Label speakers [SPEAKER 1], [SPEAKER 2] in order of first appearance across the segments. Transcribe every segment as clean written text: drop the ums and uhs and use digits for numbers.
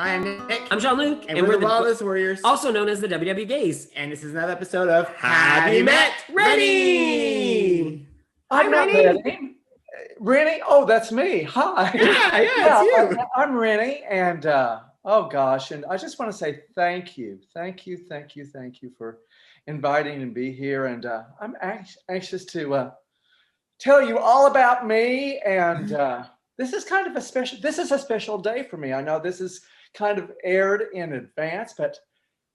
[SPEAKER 1] Hi, I'm Nick.
[SPEAKER 2] I'm Jean-Luc,
[SPEAKER 1] And we're the Wildest Warriors,
[SPEAKER 2] also known as the WW Gays.
[SPEAKER 1] and this is another episode of
[SPEAKER 2] Have You Met Renny? Hi,
[SPEAKER 3] I've met
[SPEAKER 2] Renny.
[SPEAKER 3] Renny. Oh, that's me. Hi.
[SPEAKER 1] Yeah, it's you.
[SPEAKER 3] I'm Renny, and oh gosh, and I just want to say thank you for inviting me to be here, and I'm anxious to tell you all about me. And this is kind of a special. This is a special day for me. I know this is kind of aired in advance, but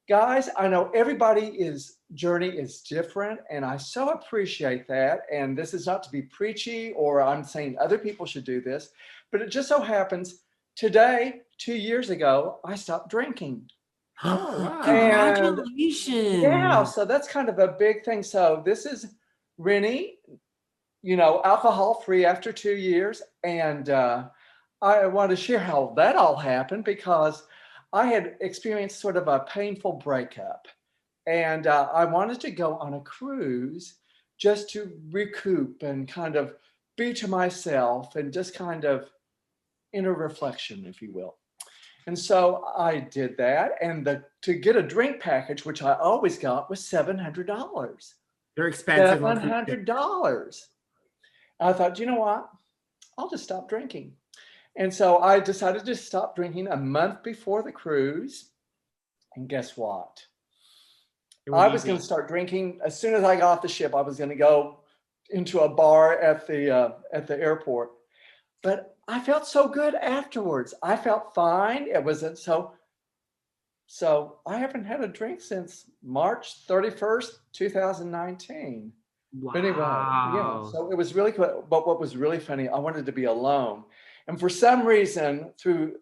[SPEAKER 3] guys, I know everybody's journey is different, and I so appreciate that. And this is not to be preachy or I'm saying other people should do this, but it just so happens today, 2 years ago, I stopped drinking.
[SPEAKER 1] Oh, wow.
[SPEAKER 2] Congratulations.
[SPEAKER 3] Yeah, so that's kind of a big thing. So this is Renny, alcohol free after 2 years. And I want to share how that all happened because I had experienced sort of a painful breakup, and I wanted to go on a cruise just to recoup and kind of be to myself and just kind of inner reflection, if you will. And so I did that, and to get a drink package, which I always got, was $700.
[SPEAKER 1] They're expensive.
[SPEAKER 3] $700. I thought, you know what? I'll just stop drinking. And so I decided to stop drinking a month before the cruise. And guess what? I was going to start drinking as soon as I got off the ship. I was going to go into a bar at the airport. But I felt so good afterwards. I felt fine. It wasn't so I haven't had a drink since March 31st, 2019.
[SPEAKER 2] Wow.
[SPEAKER 3] But anyway, yeah, so it was really cool. But what was really funny, I wanted to be alone. And for some reason, through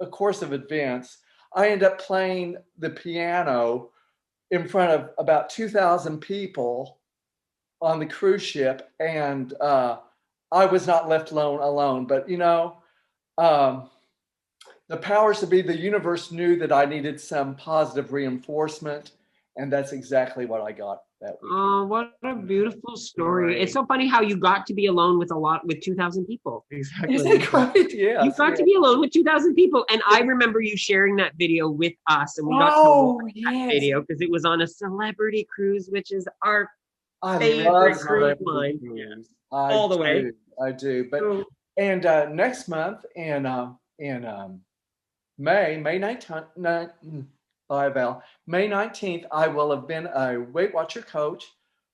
[SPEAKER 3] a course of events, I ended up playing the piano in front of about 2,000 people on the cruise ship. And I was not left alone. But, the powers to be, the universe knew that I needed some positive reinforcement. And that's exactly what I got that weekend.
[SPEAKER 2] Oh, what a beautiful story. Right. It's so funny how you got to be alone with 2,000 people.
[SPEAKER 1] Exactly.
[SPEAKER 3] Isn't it great? Yeah.
[SPEAKER 2] You got to be alone with 2,000 people. And I remember you sharing that video with us, and we got to watch that video because it was on a celebrity cruise, which is our favorite cruise line. All the way.
[SPEAKER 3] I do. But and next month in May 19th, May 19th, I will have been a Weight Watcher coach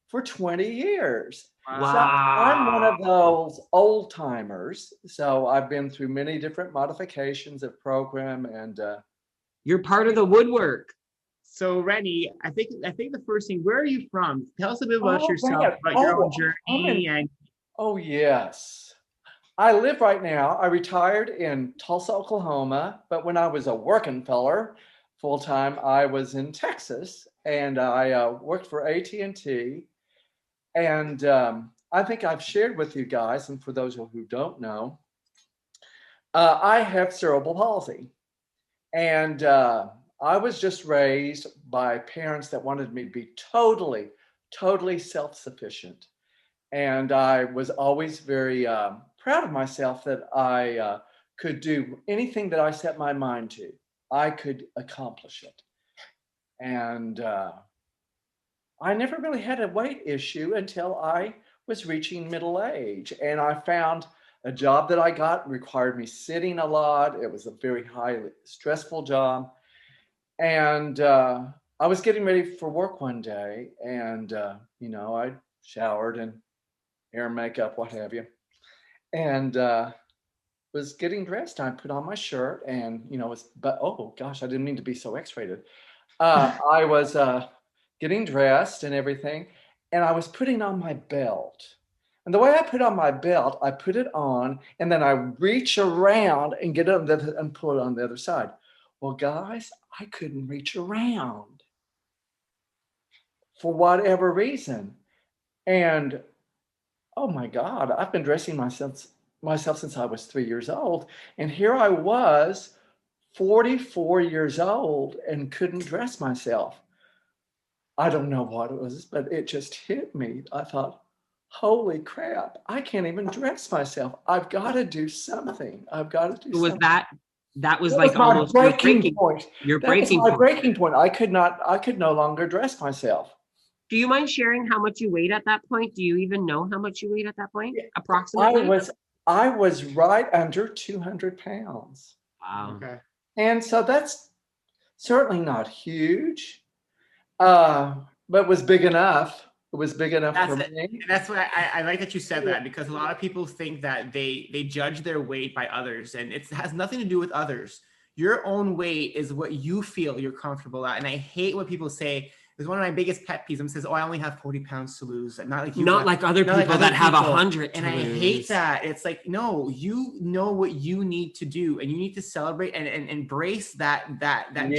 [SPEAKER 3] for 20 years.
[SPEAKER 2] Wow.
[SPEAKER 3] So I'm one of those old timers. So I've been through many different modifications of program, and
[SPEAKER 2] you're part of the woodwork.
[SPEAKER 1] So Renny, I think the first thing, where are you from? Tell us a bit about yourself, about your own journey.
[SPEAKER 3] Oh, yes. I live right now. I retired in Tulsa, Oklahoma, but when I was a working feller, full-time, I was in Texas, and I worked for AT&T. And I think I've shared with you guys, and for those who don't know, I have cerebral palsy. And I was just raised by parents that wanted me to be totally self-sufficient. And I was always very proud of myself that I could do anything that I set my mind to. I could accomplish it. And I never really had a weight issue until I was reaching middle age. And I found a job that I got required me sitting a lot. It was a very highly stressful job. And I was getting ready for work one day, and I showered and hair, makeup, what have you. And was getting dressed. I put on my shirt, and oh gosh, I didn't mean to be so X-rated. I was getting dressed and everything, and I was putting on my belt. And the way I put on my belt, I put it on, and then I reach around and get it and pull it on the other side. Well, guys, I couldn't reach around for whatever reason. And oh my God, I've been dressing myself since I was 3 years old. And here I was, 44 years old, and couldn't dress myself. I don't know what it was, but it just hit me. I thought, holy crap, I can't even dress myself. I've got to do something.
[SPEAKER 2] Was that that was
[SPEAKER 3] That
[SPEAKER 2] like
[SPEAKER 3] was my
[SPEAKER 2] almost your
[SPEAKER 3] breaking point.
[SPEAKER 2] Your
[SPEAKER 3] That was
[SPEAKER 2] breaking
[SPEAKER 3] my
[SPEAKER 2] point.
[SPEAKER 3] breaking point. I could no longer dress myself.
[SPEAKER 2] Do you mind sharing how much you weighed at that point? Do you even know how much you weighed at that point, approximately?
[SPEAKER 3] I was right under 200 pounds.
[SPEAKER 2] Wow.
[SPEAKER 1] Okay.
[SPEAKER 3] And so that's certainly not huge, but was big enough. It was big enough for me.
[SPEAKER 1] And that's why I like that you said that, because a lot of people think that they judge their weight by others, and it has nothing to do with others. Your own weight is what you feel you're comfortable at. And I hate when people say, it's one of my biggest pet peeves. Says, "Oh, I only have 40 pounds to lose." Not like you.
[SPEAKER 2] Not like other people that have 100.
[SPEAKER 1] And I hate that. It's like, no, you know what you need to do, and you need to celebrate and embrace that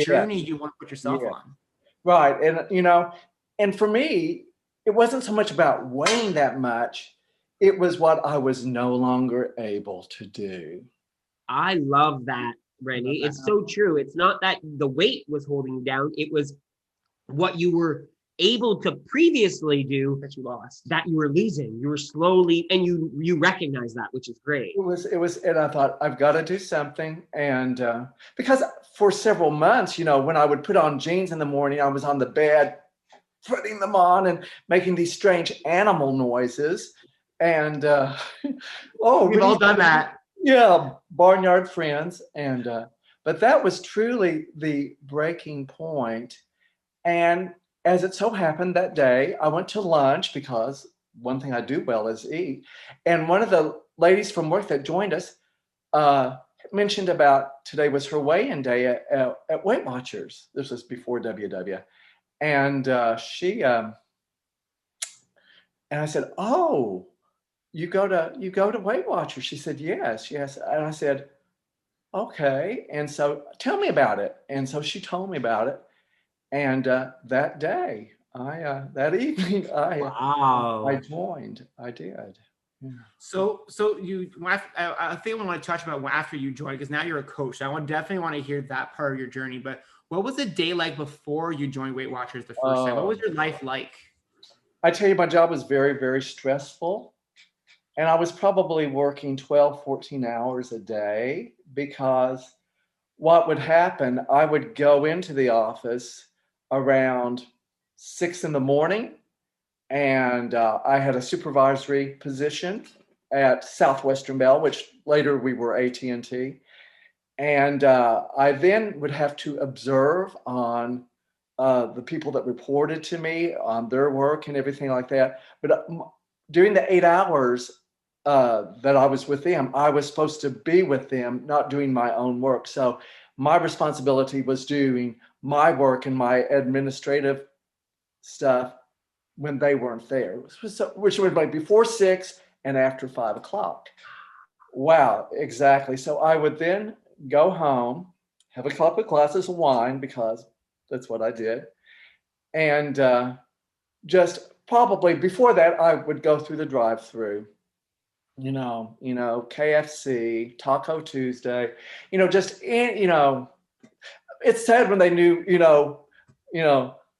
[SPEAKER 1] journey you want to put yourself on.
[SPEAKER 3] Right, and and for me, it wasn't so much about weighing that much. It was what I was no longer able to do.
[SPEAKER 2] I love that, Renny. It's so true. It's not that the weight was holding you down. It was what you were able to previously do
[SPEAKER 1] that you lost,
[SPEAKER 2] that you were losing. You were slowly, and you recognize that, which is great.
[SPEAKER 3] It was, and I thought, I've got to do something. And because for several months, when I would put on jeans in the morning, I was on the bed putting them on and making these strange animal noises. And
[SPEAKER 1] we've all done that.
[SPEAKER 3] Yeah, barnyard friends. And but that was truly the breaking point. And as it so happened that day, I went to lunch, because one thing I do well is eat. And one of the ladies from work that joined us mentioned about today was her weigh-in day at Weight Watchers. This was before WW. And and I said, "Oh, you go to Weight Watchers?" She said, yes. And I said, "Okay." And so tell me about it. And so she told me about it. And that day, that evening, I joined. I did. Yeah.
[SPEAKER 1] So I think I want to touch about after you joined, because now you're a coach. So I definitely want to hear that part of your journey. But what was the day like before you joined Weight Watchers the first time? What was your life like?
[SPEAKER 3] I tell you, my job was very, very stressful. And I was probably working 12, 14 hours a day, because what would happen, I would go into the office around 6 in the morning, and I had a supervisory position at Southwestern Bell, which later we were AT&T. And I then would have to observe on the people that reported to me on their work and everything like that. But during the 8 hours that I was with them, I was supposed to be with them, not doing my own work. So my responsibility was doing my work and my administrative stuff when they weren't there, which would be before 6 and after 5 o'clock. Wow, exactly. So I would then go home, have a couple of glasses of wine, because that's what I did. And just probably before that, I would go through the drive-through, KFC, Taco Tuesday, it's sad when they knew,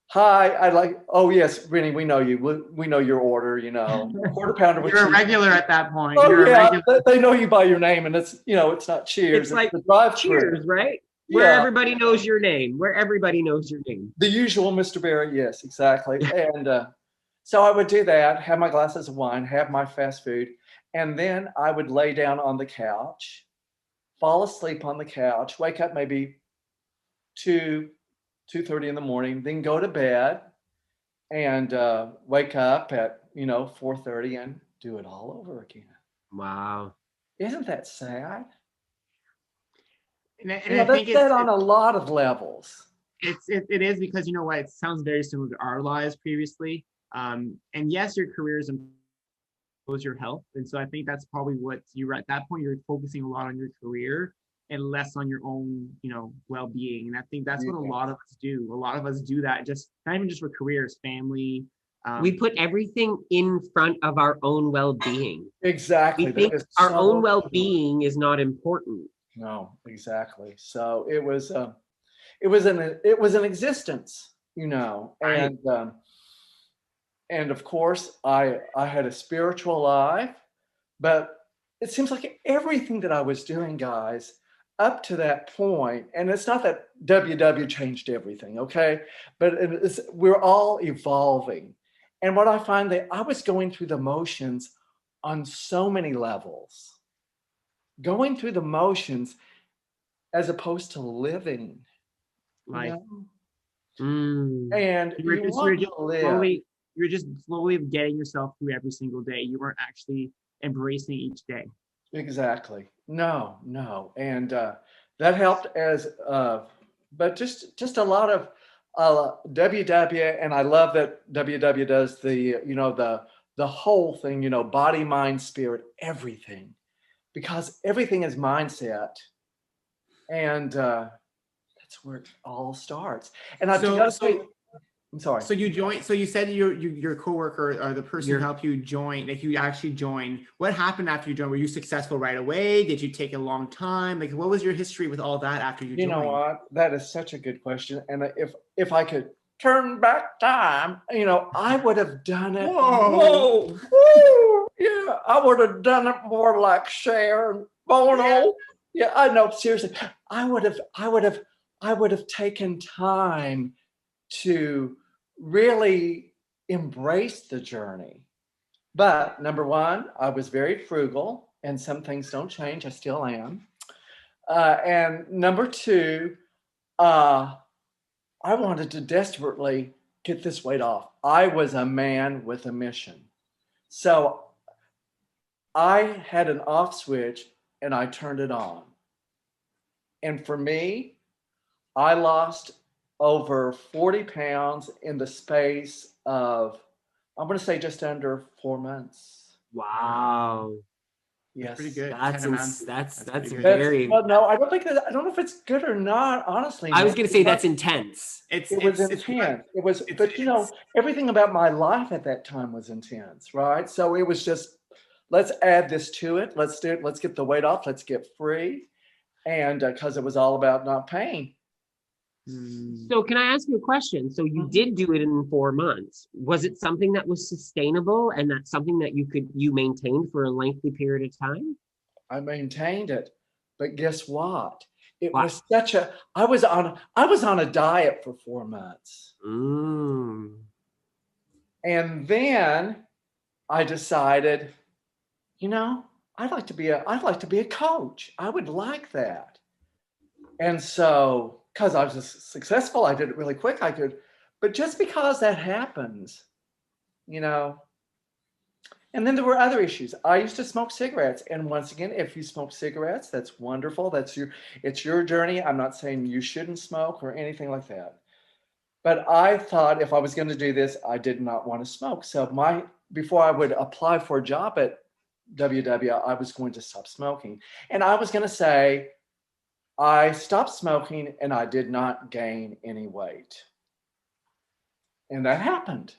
[SPEAKER 3] hi, I'd like, oh yes, Renny, we know you. We know your order, quarter pounder.
[SPEAKER 1] You're a regular at that point.
[SPEAKER 3] Oh,
[SPEAKER 1] You're
[SPEAKER 3] yeah, they know you by your name, and it's, it's not Cheers.
[SPEAKER 2] It's like
[SPEAKER 3] the drive-thru.
[SPEAKER 2] Cheers, right? Where everybody knows your name. Where everybody knows your name.
[SPEAKER 3] The usual Mr. Barry, yes, exactly. And so I would do that, have my glasses of wine, have my fast food, and then I would lay down on the couch, fall asleep on the couch, wake up maybe 2:30 in the morning, then go to bed, and wake up at 4:30 and do it all over again.
[SPEAKER 2] Wow.
[SPEAKER 3] Isn't that sad?
[SPEAKER 1] And I think
[SPEAKER 3] that's sad on a lot of levels.
[SPEAKER 1] It is, because you know what? It sounds very similar to our lives previously. And yes, your career is your health. And so I think that's probably what you're at that point. You're focusing a lot on your career and less on your own, well-being. And I think that's what a lot of us do. A lot of us do that, just not even just for careers, family.
[SPEAKER 2] We put everything in front of our own well-being.
[SPEAKER 3] Exactly.
[SPEAKER 2] We think our own well-being is not important.
[SPEAKER 3] No, exactly. So it was an existence,
[SPEAKER 2] Right.
[SPEAKER 3] And of course I had a spiritual life, but it seems like everything that I was doing, guys, up to that point, and it's not that WW changed everything, okay? But we're all evolving. And what I find that I was going through the motions on so many levels, going through the motions as opposed to living
[SPEAKER 1] Life.
[SPEAKER 3] And you
[SPEAKER 1] were just slowly getting yourself through every single day. You weren't actually embracing each day.
[SPEAKER 3] Exactly. No. And that helped but just a lot of WW, and I love that WW does the whole thing, body, mind, spirit, everything, because everything is mindset. And that's where it all starts. And I'm sorry.
[SPEAKER 1] So you joined. So you said your coworker or the person who helped you join, like you actually joined. What happened after you joined? Were you successful right away? Did you take a long time? Like, what was your history with all that after you joined?
[SPEAKER 3] You know what? That is such a good question. And if I could turn back time, I would have done it.
[SPEAKER 1] Whoa.
[SPEAKER 3] Yeah, I would have done it more like Cher and Bono. Yeah, I know. Seriously, I would have taken time to really embrace the journey. But number one, I was very frugal, and some things don't change. I still am. And number two, I wanted to desperately get this weight off. I was a man with a mission. So I had an off switch and I turned it on. And for me, I lost over 40 pounds in the space of, I'm going to say, just under 4 months.
[SPEAKER 2] Wow.
[SPEAKER 3] Yes.
[SPEAKER 1] Pretty good.
[SPEAKER 2] That's very.
[SPEAKER 3] Well, no, I don't know if it's good or not, honestly.
[SPEAKER 2] I was going to say that's intense.
[SPEAKER 3] It was intense. But everything about my life at that time was intense, right? So it was just, let's add this to it. Let's do it. Let's get the weight off. Let's get free. And because it was all about not pain.
[SPEAKER 2] So can I ask you a question? So you did do it in 4 months. Was it something that was sustainable, and that's something that you maintained for a lengthy period of time?
[SPEAKER 3] I maintained it, but guess what? It was I was on a diet for 4 months. And then I decided, I'd like to be a coach. I would like that. And so, because I was just successful, I did it really quick. But just because that happens, and then there were other issues. I used to smoke cigarettes. And once again, if you smoke cigarettes, that's wonderful. It's your journey. I'm not saying you shouldn't smoke or anything like that. But I thought if I was going to do this, I did not want to smoke. So before I would apply for a job at WW, I was going to stop smoking. And I was going to say, I stopped smoking and I did not gain any weight. And that happened.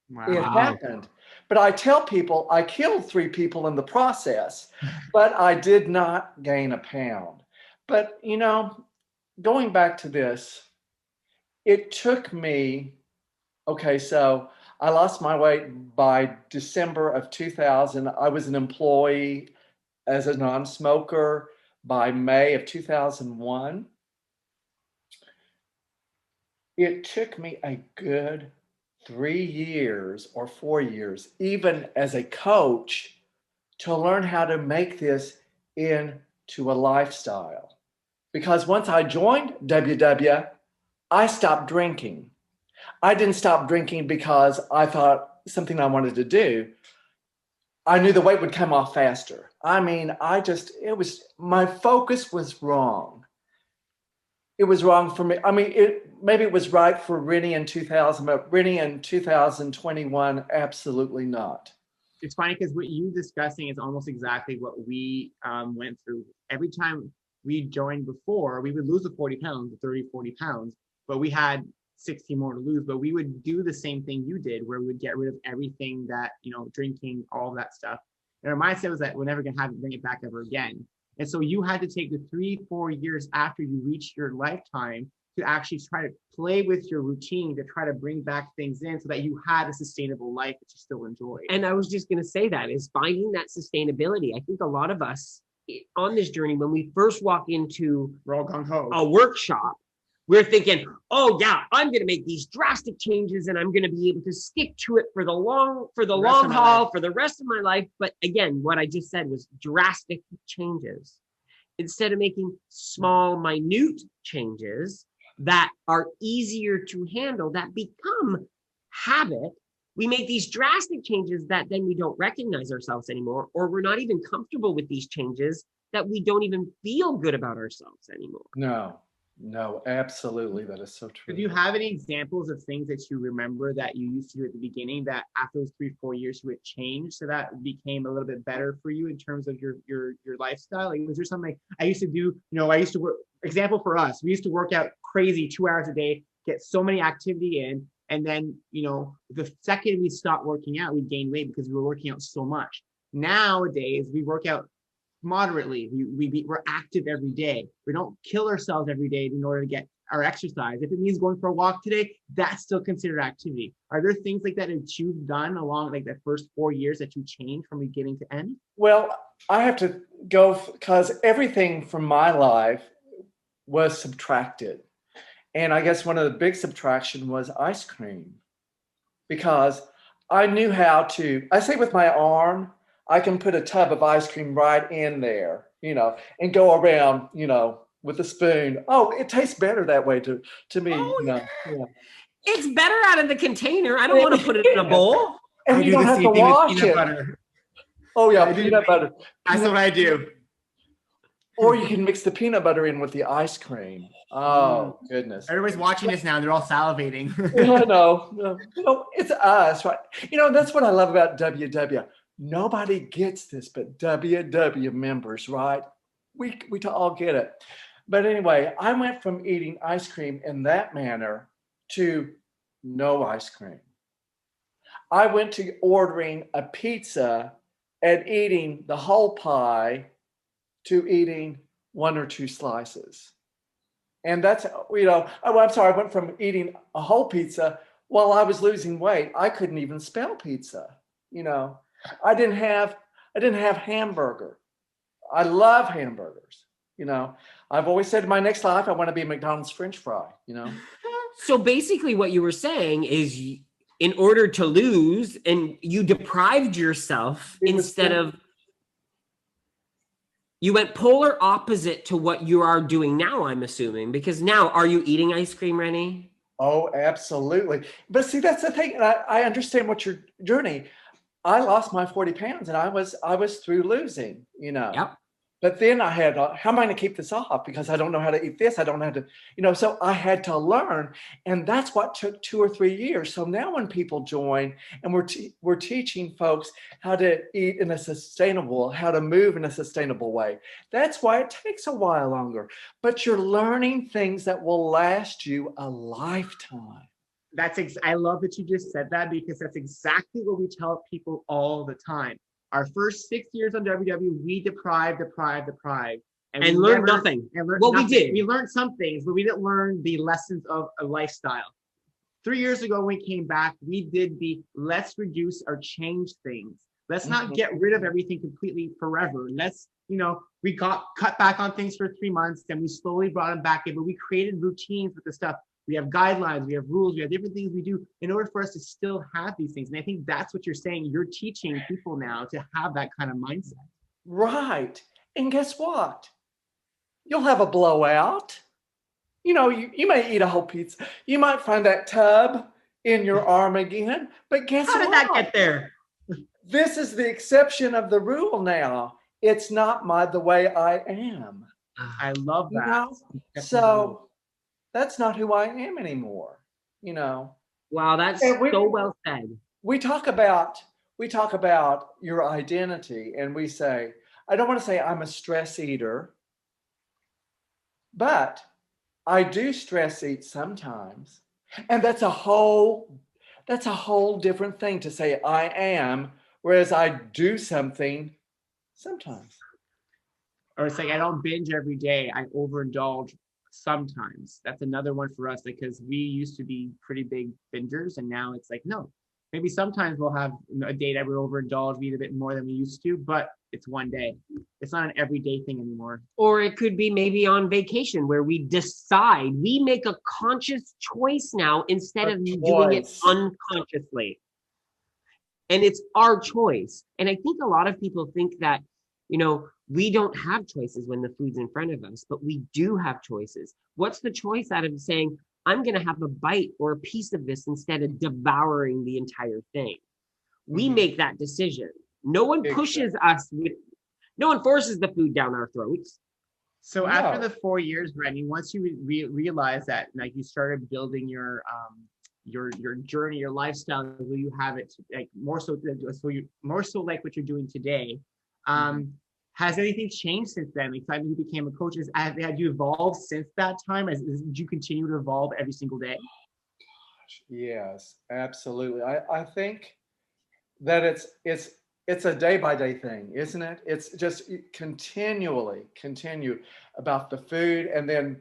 [SPEAKER 3] Wow. It happened. But I tell people I killed 3 people in the process, but I did not gain a pound. But, going back to this, it took me, so I lost my weight by December of 2000. I was an employee as a non-smoker by May of 2001. It took me a good 3 years or 4 years, even as a coach, to learn how to make this into a lifestyle. Because once I joined WW, I stopped drinking. I didn't stop drinking because I thought something I wanted to do. I knew the weight would come off faster. My focus was wrong. It was wrong for me. Maybe it was right for Renny in 2000, but Renny in 2021, absolutely not.
[SPEAKER 1] It's funny because what you discussing is almost exactly what we went through. Every time we joined before, we would lose the 40 pounds, the 30, 40 pounds, but we had 60 more to lose. But we would do the same thing you did, where we would get rid of everything that, drinking, all that stuff. And our mindset was that we're never going to bring it back ever again. And so you had to take the 3-4 years after you reached your lifetime to actually try to play with your routine, to try to bring back things in so that you had a sustainable life that you still enjoy.
[SPEAKER 2] And I was just going to say that is finding that sustainability. I think a lot of us on this journey, when we first walk into
[SPEAKER 1] We're all gung ho.
[SPEAKER 2] a workshop, we're thinking, oh yeah, I'm going to make these drastic changes and I'm going to be able to stick to it for the long haul for the rest of my life. But again, what I just said was drastic changes. Instead of making small, minute changes that are easier to handle, that become habit, we make these drastic changes that then we don't recognize ourselves anymore, or we're not even comfortable with these changes that we don't even feel good about ourselves anymore.
[SPEAKER 3] No, absolutely. That is so true.
[SPEAKER 1] Do you have any examples of things that you remember that you used to do at the beginning that after those 3-4 years you would change so that became a little bit better for you in terms of your lifestyle? Like, was there something I used to do? I used to work, example for us, we used to work out crazy 2 hours a day, get so many activity in, and then, the second we stopped working out, we gained weight because we were working out so much. Nowadays, we work out moderately. We're active every day. We don't kill ourselves every day in order to get our exercise. If it means going for a walk today, that's still considered activity. Are there things like that you've done along like the first 4 years that you changed from beginning to end?
[SPEAKER 3] Well, I have to go because everything from my life was subtracted. And I guess one of the big subtraction was ice cream, because I knew how to, I say with my arm, I can put a tub of ice cream right in there, and go around, with a spoon. Oh, it tastes better that way to me.
[SPEAKER 2] Oh,
[SPEAKER 3] Yeah.
[SPEAKER 2] It's better out of the container. I don't want to put it in a bowl.
[SPEAKER 3] And you don't have to wash it.
[SPEAKER 1] Butter.
[SPEAKER 3] Oh yeah, peanut butter.
[SPEAKER 1] That's what I do.
[SPEAKER 3] Or you can mix the peanut butter in with the ice cream. Oh, goodness.
[SPEAKER 1] Everybody's watching this now. They're all salivating.
[SPEAKER 3] No, it's us, right? That's what I love about WW. Nobody gets this but WW members, right? We all get it. But anyway, I went from eating ice cream in that manner to no ice cream. I went to ordering a pizza and eating the whole pie to eating 1 or 2 slices. And that's, I'm sorry, I went from eating a whole pizza while I was losing weight. I couldn't even spell pizza. I didn't have hamburger. I love hamburgers. I've always said in my next life, I want to be a McDonald's French fry,
[SPEAKER 2] So basically what you were saying is in order to lose, and you deprived yourself you went polar opposite to what you are doing now, I'm assuming, because now, are you eating ice cream, Renny?
[SPEAKER 3] Oh, absolutely. But see, that's the thing. And I understand what your journey. I lost my 40 pounds and I was through losing,
[SPEAKER 2] Yep.
[SPEAKER 3] But then I had, how am I going to keep this off? Because I don't know how to eat this. I don't know how to, so I had to learn. And that's what took 2 or 3 years. So now when people join and we're teaching folks how to eat in a sustainable, how to move in a sustainable way, that's why it takes a while longer. But you're learning things that will last you a lifetime.
[SPEAKER 1] I love that you just said that, because that's exactly what we tell people all the time. Our first 6 years on WW, we deprived.
[SPEAKER 2] And learned nothing.
[SPEAKER 1] We did. We learned some things, but we didn't learn the lessons of a lifestyle. 3 years ago, when we came back, we did let's reduce or change things. Let's not get rid of everything completely forever. We got cut back on things for 3 months, then we slowly brought them back in, but we created routines with the stuff. We have guidelines, we have rules, we have different things we do in order for us to still have these things. And I think that's what you're saying. You're teaching people now to have that kind of mindset.
[SPEAKER 3] Right. And guess what? You'll have a blowout. You may eat a whole pizza. You might find that tub in your arm again. But guess what?
[SPEAKER 2] How did that get there?
[SPEAKER 3] This is the exception of the rule now. It's not the way I am.
[SPEAKER 1] I love that.
[SPEAKER 3] So that's not who I am anymore,
[SPEAKER 2] Wow, that's so well said.
[SPEAKER 3] We talk about your identity, and we say, I don't want to say I'm a stress eater, but I do stress eat sometimes. And that's a whole different thing to say I am, whereas I do something sometimes.
[SPEAKER 1] Or it's like, I don't binge every day. I overindulge sometimes. That's another one for us, because we used to be pretty big bingers, and now it's like, no, maybe sometimes we'll have a day that we're overindulged, we eat a bit more than we used to, but it's one day. It's not an everyday thing anymore.
[SPEAKER 2] Or it could be maybe on vacation where we decide, we make a conscious choice now instead of doing it unconsciously. And it's our choice. And I think a lot of people think that, you know, we don't have choices when the food's in front of us, but we do have choices. What's the choice out of saying, I'm going to have a bite or a piece of this instead of devouring the entire thing? We make that decision. No one pushes us with, no one forces the food down our throats.
[SPEAKER 1] So after the 4 years, Renny, once you realize that, like, you started building your journey, your lifestyle, where you have it, like more so like what you're doing today. Has anything changed since then? Like, time you became a coach, had you evolved since that time? Did you continue to evolve every single day?
[SPEAKER 3] Gosh, yes, absolutely. I think that it's a day-by-day thing, isn't it? It's just continue about the food. And then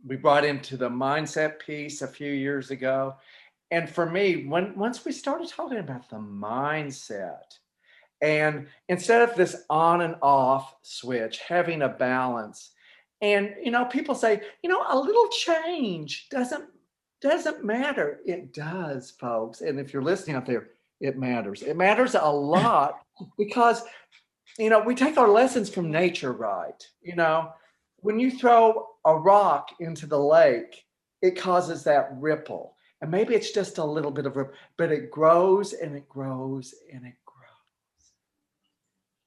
[SPEAKER 3] we brought into the mindset piece a few years ago. And for me, once we started talking about the mindset, and instead of this on and off switch, having a balance, and people say, a little change doesn't matter. It does, folks. And if you're listening out there, it matters. It matters a lot because, we take our lessons from nature, right? When you throw a rock into the lake, it causes that ripple. And maybe it's just a little bit of ripple, but it grows and it grows and it grows.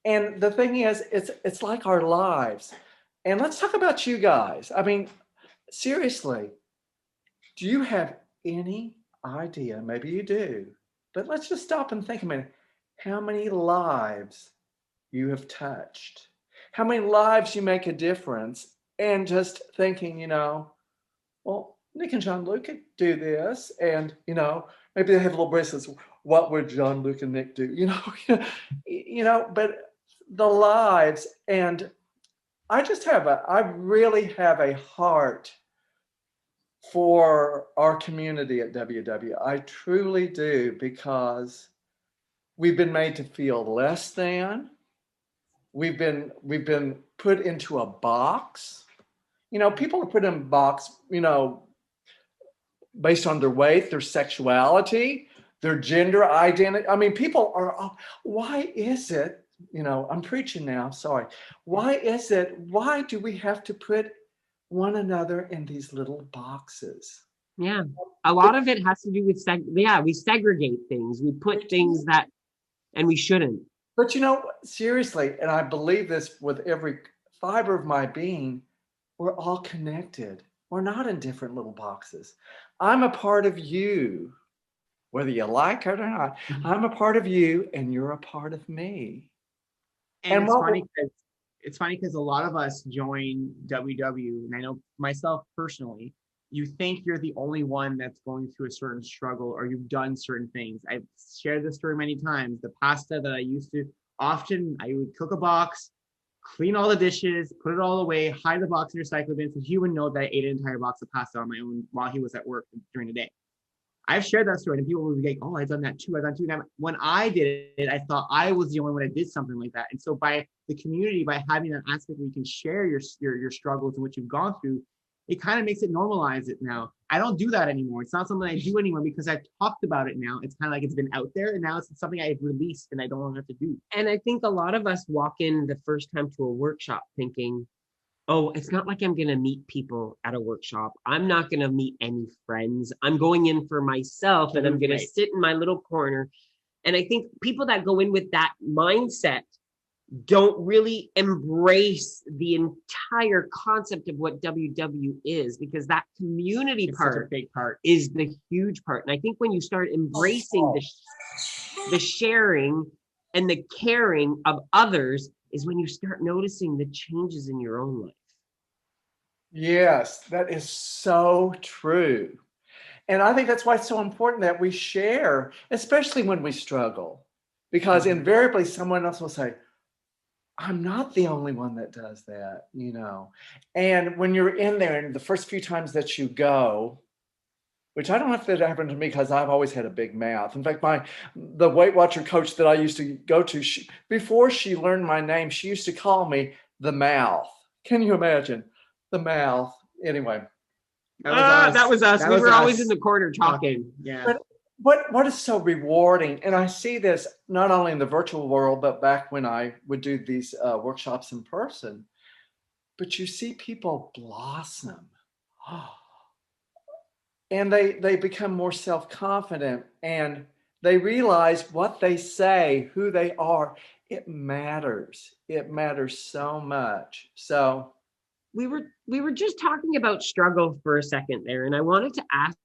[SPEAKER 3] And the thing is, it's like our lives. And let's talk about you guys. I mean, seriously, do you have any idea? Maybe you do, but let's just stop and think a minute. How many lives you have touched? How many lives you make a difference? And just thinking, well, Nick and Jean-Luc could do this. And, maybe they have little bracelets. What would Jean-Luc and Nick do? But the lives. And I really have a heart for our community at WW. I truly do, because we've been made to feel less than. We've been put into a box. People are put in a box, based on their weight, their sexuality, their gender identity. I mean, people are, why is it, I'm preaching now, sorry. Why do we have to put one another in these little boxes?
[SPEAKER 2] Yeah. A lot of it has to do with, we segregate things. We put things that, and we shouldn't.
[SPEAKER 3] But seriously, and I believe this with every fiber of my being, we're all connected. We're not in different little boxes. I'm a part of you, whether you like it or not. I'm a part of you, and you're a part of me.
[SPEAKER 1] And it's funny because a lot of us join WW, and I know myself personally, you think you're the only one that's going through a certain struggle, or you've done certain things. I've shared this story many times. The pasta that I used to, often I would cook a box, clean all the dishes, put it all away, hide the box in your recycle bin, so he would know that I ate an entire box of pasta on my own while he was at work during the day. I've shared that story, and people will be like, oh, I've done that too. I've done too. And when I did it, I thought I was the only one that did something like that. And so by the community, by having that aspect where you can share your struggles and what you've gone through, it kind of makes it normalize it now. I don't do that anymore. It's not something I do anymore because I've talked about it now. It's kind of like it's been out there, and now it's something I've released and I don't have to do.
[SPEAKER 2] And I think a lot of us walk in the first time to a workshop thinking, oh, it's not like I'm going to meet people at a workshop. I'm not going to meet any friends. I'm going in for myself, and I'm going to sit in my little corner. And I think people that go in with that mindset don't really embrace the entire concept of what WW is, because that community part,
[SPEAKER 1] big part
[SPEAKER 2] is the huge part. And I think when you start embracing the sharing and the caring of others is when you start noticing the changes in your own life.
[SPEAKER 3] Yes, that is so true. And I think that's why it's so important that we share, especially when we struggle, because invariably someone else will say, I'm not the only one that does that, And when you're in there and the first few times that you go, which I don't know if that happened to me because I've always had a big mouth. In fact, the Weight Watcher coach that I used to go to, before she learned my name, she used to call me the mouth. Can you imagine? The mouth. Anyway.
[SPEAKER 2] That was us. We were always in the corner talking.
[SPEAKER 1] Yeah.
[SPEAKER 3] But what is so rewarding, and I see this not only in the virtual world, but back when I would do these workshops in person, but you see people blossom. And they become more self-confident, and they realize what they say, who they are. It matters. It matters so much. So
[SPEAKER 2] we were just talking about struggle for a second there, and I wanted to ask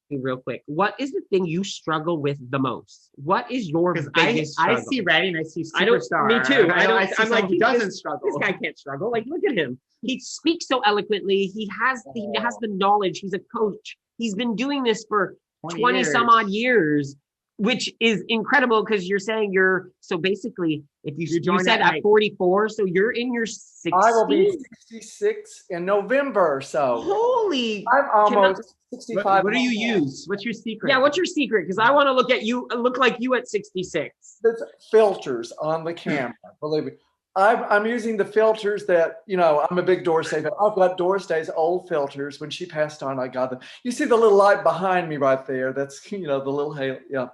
[SPEAKER 2] you real quick, what is the thing you struggle with the most? What is your biggest struggle?
[SPEAKER 1] I see Renny and I see superstar.
[SPEAKER 2] Me too.
[SPEAKER 1] I see someone who doesn't struggle.
[SPEAKER 2] This guy can't struggle. Like, look at him. He speaks so eloquently. He has the knowledge. He's a coach. He's been doing this for 20 some odd years, which is incredible because you're saying so basically, if you said at 44, so you're in your 60s.
[SPEAKER 3] I will be 66 in November. So
[SPEAKER 2] holy,
[SPEAKER 3] I'm almost 65.
[SPEAKER 1] What do you use? What's your secret?
[SPEAKER 2] Yeah, what's your secret? Because I want to look like you at 66.
[SPEAKER 3] There's filters on the camera. Believe me. I'm using the filters that, I'm a big Dorsey fan. I've got Dorsey's old filters. When she passed on, I got them. You see the little light behind me right there? That's, the little halo. Yeah.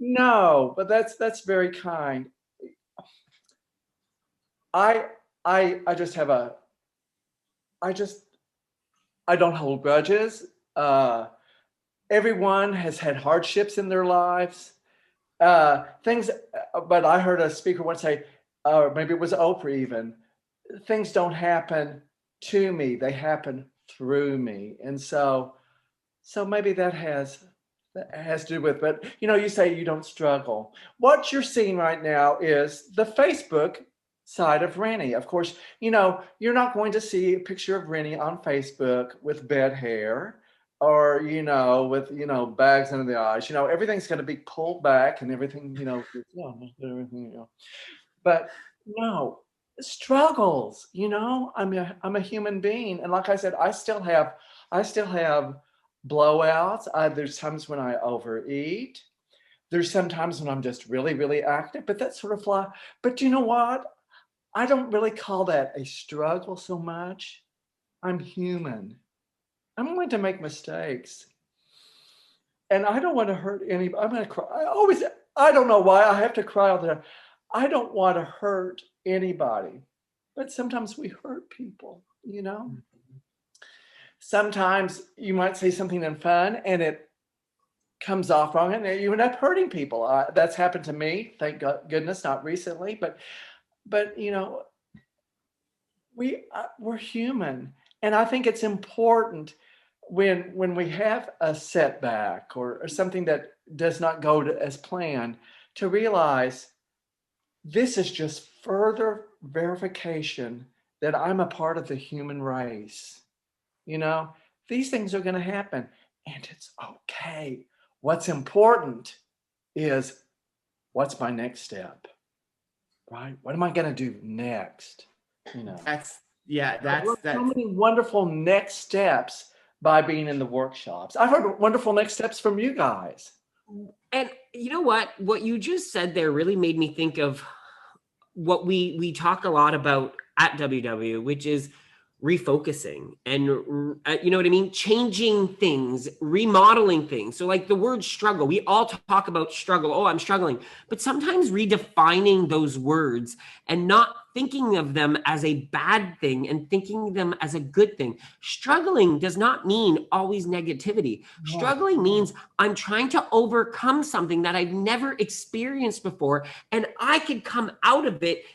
[SPEAKER 3] No, but that's very kind. I just have I don't hold grudges. Everyone has had hardships in their lives. But I heard a speaker once say, or maybe it was Oprah even, things don't happen to me, they happen through me. And so maybe that has to do with, but you say you don't struggle. What you're seeing right now is the Facebook side of Renny. Of course, you're not going to see a picture of Renny on Facebook with bed hair or, with, bags under the eyes. Everything's going to be pulled back and everything, everything, But no, struggles, I'm a human being. And like I said, I still have blowouts. There's times when I overeat. There's sometimes when I'm just really, really active, but that's sort of fly. But you know what? I don't really call that a struggle so much. I'm human. I'm going to make mistakes. And I don't want to hurt anybody. I'm going to cry. I don't know why I have to cry all the time. I don't want to hurt anybody. But sometimes we hurt people, Sometimes you might say something in fun and it comes off wrong and you end up hurting people. That's happened to me. Thank goodness, not recently, but we're human. And I think it's important when we have a setback or something that does not go as planned to realize this is just further verification that I'm a part of the human race. These things are going to happen and it's okay. What's important is what's my next step, right? What am I going to do next?
[SPEAKER 1] That's
[SPEAKER 3] so many wonderful next steps by being in the workshops. I've heard wonderful next steps from you guys.
[SPEAKER 2] And you know what you just said there really made me think of what we talk a lot about at WW, which is refocusing and you know what I mean? Changing things, remodeling things. So like the word struggle, we all talk about struggle. Oh, I'm struggling. But sometimes redefining those words and not thinking of them as a bad thing and thinking of them as a good thing. Struggling does not mean always negativity. Struggling means I'm trying to overcome something that I've never experienced before, and I could come out of it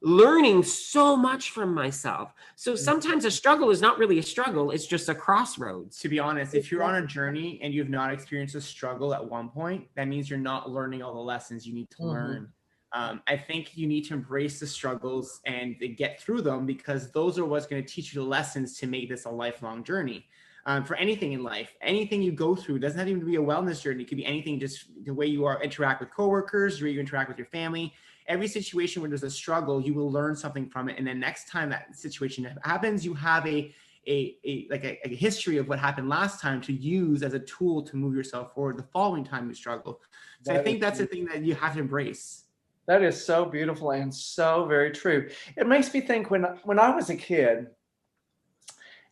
[SPEAKER 2] learning so much from myself. So sometimes a struggle is not really a struggle. It's just a crossroads.
[SPEAKER 1] To be honest, if you're on a journey and you've not experienced a struggle at one point, that means you're not learning all the lessons you need to learn. I think you need to embrace the struggles and get through them, because those are what's going to teach you the lessons to make this a lifelong journey. For anything in life, anything you go through, doesn't have to even be a wellness journey. It could be anything, just the way you interact with coworkers, the way you interact with your family. Every situation where there's a struggle, you will learn something from it. And then next time that situation happens, you have a a history of what happened last time to use as a tool to move yourself forward the following time you struggle. So I think that's the thing that you have to embrace.
[SPEAKER 3] That is so beautiful and so very true. It makes me think when I was a kid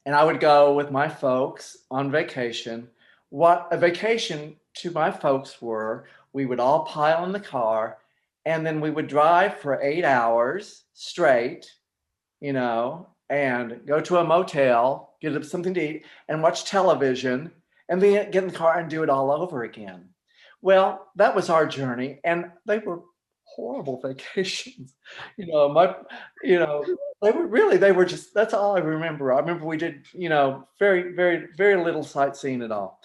[SPEAKER 3] and I would go with my folks on vacation, what a vacation to my folks were, we would all pile in the car and then we would drive for 8 hours straight, and go to a motel, get something to eat and watch television and then get in the car and do it all over again. Well, that was our journey and they were horrible vacations. They were just, that's all I remember. I remember we did, very, very, very little sightseeing at all.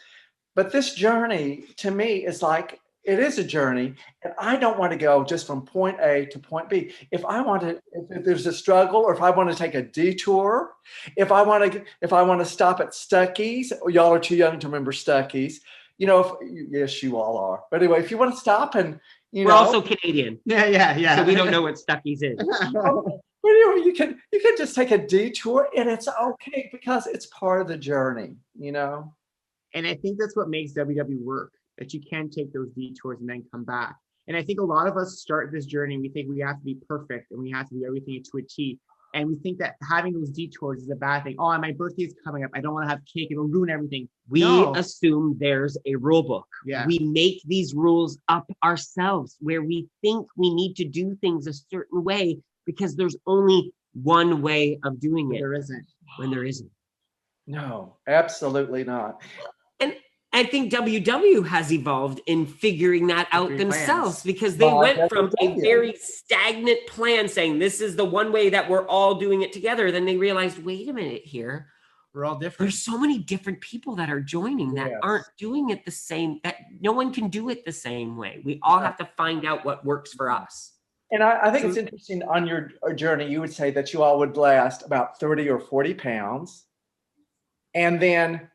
[SPEAKER 3] But this journey to me is like, it is a journey and I don't want to go just from point A to point B. If there's a struggle or if I want to take a detour, if I want to stop at Stuckey's, y'all are too young to remember Stuckey's, yes, you all are. But anyway, if you want to stop and,
[SPEAKER 2] we're also Canadian.
[SPEAKER 1] Yeah.
[SPEAKER 2] So we don't know what Stuckey's is.
[SPEAKER 3] But anyway, you can just take a detour and it's okay because it's part of the journey,
[SPEAKER 1] And I think that's what makes WW work, that you can take those detours and then come back. And I think a lot of us start this journey, we think we have to be perfect and we have to do everything to a T. And we think that having those detours is a bad thing. Oh, my birthday is coming up. I don't want to have cake. It'll ruin everything.
[SPEAKER 2] We assume there's a rule book.
[SPEAKER 1] Yeah.
[SPEAKER 2] We make these rules up ourselves where we think we need to do things a certain way because there's only one way of doing it.
[SPEAKER 1] There isn't.
[SPEAKER 2] When there isn't.
[SPEAKER 3] No, absolutely not.
[SPEAKER 2] And I think WW has evolved in figuring that out themselves because they went from a very stagnant plan saying this is the one way that we're all doing it together. Then they realized, wait a minute here.
[SPEAKER 1] We're all different.
[SPEAKER 2] There's so many different people that are joining that aren't doing it the same, that no one can do it the same way. We all have to find out what works for us.
[SPEAKER 3] And I think it's interesting on your journey, you would say that you all would last about 30 or 40 pounds. And then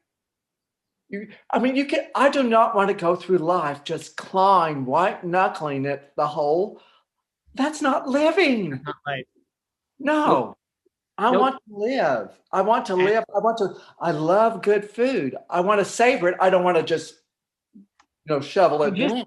[SPEAKER 3] I do not want to go through life just clawing, white knuckling at the hole. That's not living.
[SPEAKER 1] Not life.
[SPEAKER 3] No. I want to live. I want to live. I love good food. I want to savor it. I don't want to just, shovel it down.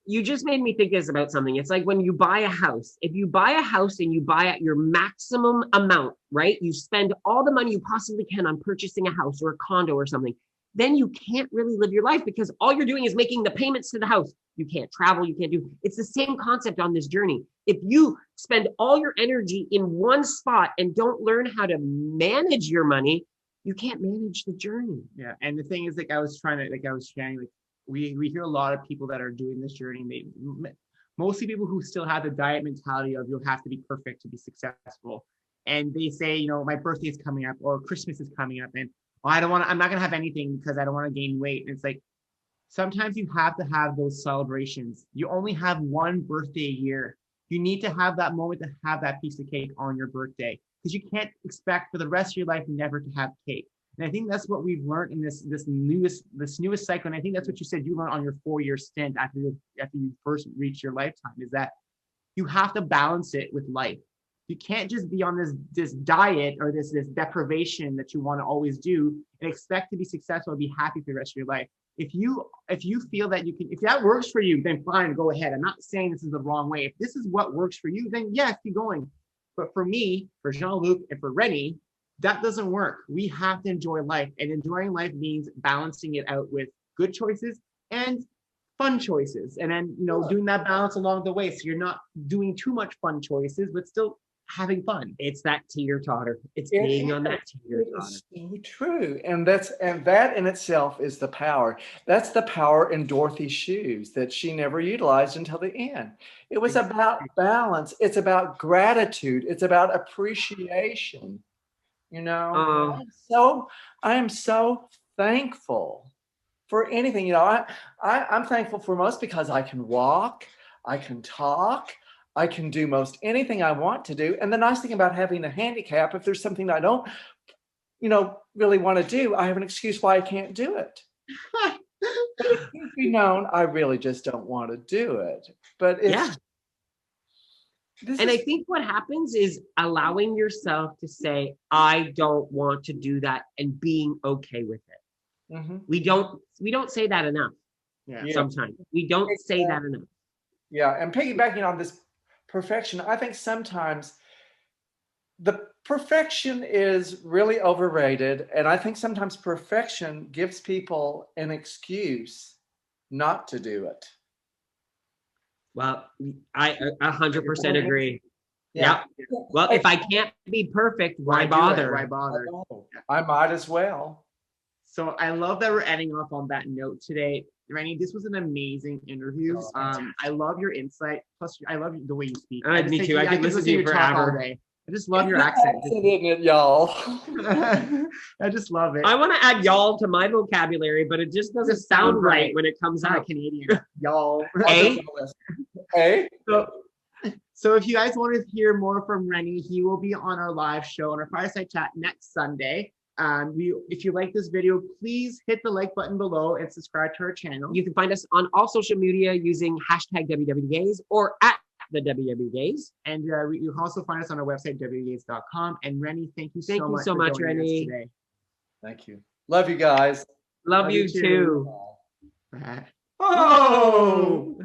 [SPEAKER 2] You just made me think about something. It's like when you buy a house. If you buy a house and you buy at your maximum amount, right? You spend all the money you possibly can on purchasing a house or a condo or something. Then you can't really live your life because all you're doing is making the payments to the house. You can't travel, you can't do. It's the same concept on this journey. If you spend all your energy in one spot and don't learn how to manage your money, you can't manage the journey.
[SPEAKER 1] Yeah. And the thing is, I was sharing, we hear a lot of people that are doing this journey. Mostly people who still have the diet mentality of you'll have to be perfect to be successful. And they say, my birthday is coming up or Christmas is coming up and I'm not going to have anything because I don't want to gain weight. And it's like, sometimes you have to have those celebrations. You only have one birthday a year. You need to have that moment to have that piece of cake on your birthday because you can't expect for the rest of your life never to have cake. And I think that's what we've learned in this newest cycle. And I think that's what you said you learned on your 4-year stint after you first reached your lifetime is that you have to balance it with life. You can't just be on this diet or this deprivation that you want to always do and expect to be successful and be happy for the rest of your life. If you feel that you can, if that works for you, then fine, go ahead. I'm not saying this is the wrong way. If this is what works for you, then yes, keep going. But for me, for Jean-Luc, and for Renny, that doesn't work. We have to enjoy life, and enjoying life means balancing it out with good choices and fun choices, and then doing that balance along the way. So you're not doing too much fun choices, but still having fun.
[SPEAKER 2] It's that teeter-totter. It's being on that teeter-totter.
[SPEAKER 3] So true. And that in itself is the power. That's the power in Dorothy's shoes that she never utilized until the end. It was about balance. It's about gratitude. It's about appreciation. I am so thankful for anything. I'm thankful for most because I can walk, I can talk, I can do most anything I want to do. And the nice thing about having a handicap, if there's something I don't, really want to do, I have an excuse why I can't do it. But it can't be known, I really just don't want to do it. But
[SPEAKER 2] And I think what happens is allowing yourself to say, I don't want to do that, and being okay with it.
[SPEAKER 3] Mm-hmm.
[SPEAKER 2] We don't say that enough.
[SPEAKER 1] Yeah.
[SPEAKER 2] Sometimes we don't say that enough.
[SPEAKER 3] Yeah. And piggybacking on this perfection, I think sometimes the perfection is really overrated. And I think sometimes perfection gives people an excuse not to do it.
[SPEAKER 2] Well, I 100% agree.
[SPEAKER 3] Yeah.
[SPEAKER 2] Yeah. Well, if I can't be perfect, why
[SPEAKER 1] do it?
[SPEAKER 2] bother?
[SPEAKER 1] Why bother?
[SPEAKER 3] I might as well.
[SPEAKER 1] So I love that we're ending off on that note today. Renny, this was an amazing interview. I love your insight. Plus, I love the way you speak.
[SPEAKER 2] Me too. I could listen to you
[SPEAKER 1] talk all
[SPEAKER 2] forever.
[SPEAKER 1] day. I just love your accent.
[SPEAKER 3] Isn't it, y'all?
[SPEAKER 1] I just love it.
[SPEAKER 2] I want to add y'all to my vocabulary, but it just doesn't sound right when it comes out.
[SPEAKER 1] Canadian. Y'all.
[SPEAKER 2] Hey?
[SPEAKER 3] Hey?
[SPEAKER 1] So if you guys want to hear more from Renny, he will be on our live show on our Fireside Chat next Sunday. If you like this video, please hit the like button below and subscribe to our channel.
[SPEAKER 2] You can find us on all social media using #WWGays or at the WWGays.
[SPEAKER 1] And you can also find us on our website, wwgays.com. And Renny, thank you
[SPEAKER 2] so much, Renny.
[SPEAKER 1] Today.
[SPEAKER 3] Thank you. Love you guys.
[SPEAKER 2] Love you too.
[SPEAKER 1] Oh!